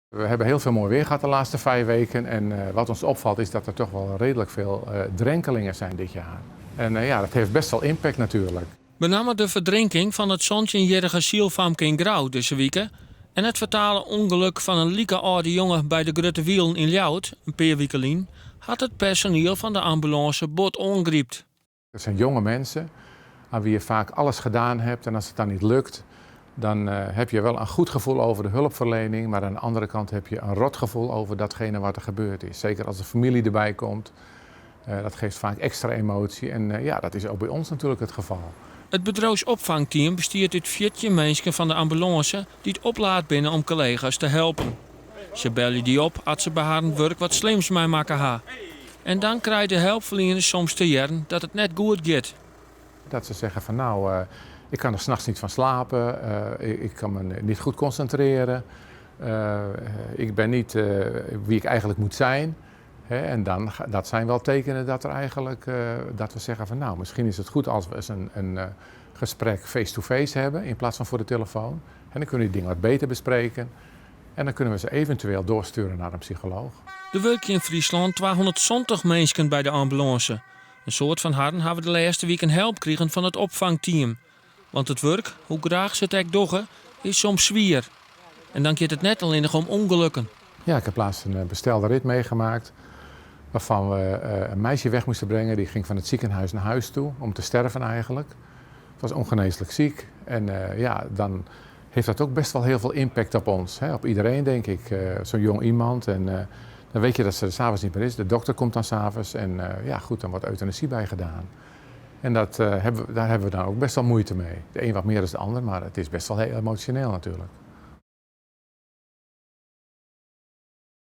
We hebben heel veel mooi weer gehad de laatste 5 weken. En wat ons opvalt is dat er toch wel redelijk veel drenkelingen zijn dit jaar. En ja, dat heeft best wel impact natuurlijk. Met name de verdrinking van het 17-jarige Sielfamke in Grauw deze weken en het fatale ongeluk van een lieke oude jongen bij de Grutte Wielen in Ljout, een paar weken geleden, had het personeel van de ambulance bot ongriept. Het zijn jonge mensen aan wie je vaak alles gedaan hebt en als het dan niet lukt, dan heb je wel een goed gevoel over de hulpverlening, maar aan de andere kant heb je een rot gevoel over datgene wat er gebeurd is. Zeker als de familie erbij komt, dat geeft vaak extra emotie en ja, dat is ook bij ons natuurlijk het geval. Het bedrijfsopvangteam bestaat uit 14 mensen van de ambulance die het oplaat binnen om collega's te helpen. Ze bellen die op als ze bij haar werk wat slims mee maken ha. En dan krijgen de hulpverleners soms te jaren dat het net goed gaat. Dat ze zeggen van nou, ik kan er 's nachts niet van slapen, ik kan me niet goed concentreren, ik ben niet wie ik eigenlijk moet zijn. En dan, dat zijn wel tekenen dat er eigenlijk, dat we zeggen van nou, misschien is het goed als we eens een gesprek face-to-face hebben in plaats van voor de telefoon. En dan kunnen we die dingen wat beter bespreken en dan kunnen we ze eventueel doorsturen naar een psycholoog. Er werken in Friesland 270 mensen bij de ambulance. Een soort van harden hebben we de laatste weken help gekregen van het opvangteam. Want het werk, hoe graag ze het ook doen, is soms zwier. En dan gaat het net alleen nog om ongelukken. Ja, ik heb laatst een bestelde rit meegemaakt waarvan we een meisje weg moesten brengen. Die ging van het ziekenhuis naar huis toe om te sterven eigenlijk. Het was ongeneeslijk ziek en ja, dan heeft dat ook best wel heel veel impact op ons. Hè? Op iedereen denk ik, zo'n jong iemand. En dan weet je dat ze er 's avonds niet meer is. De dokter komt dan 's avonds en ja goed, dan wordt euthanasie bij gedaan. En daar hebben we dan ook best wel moeite mee. De een wat meer dan de ander, maar het is best wel heel emotioneel natuurlijk.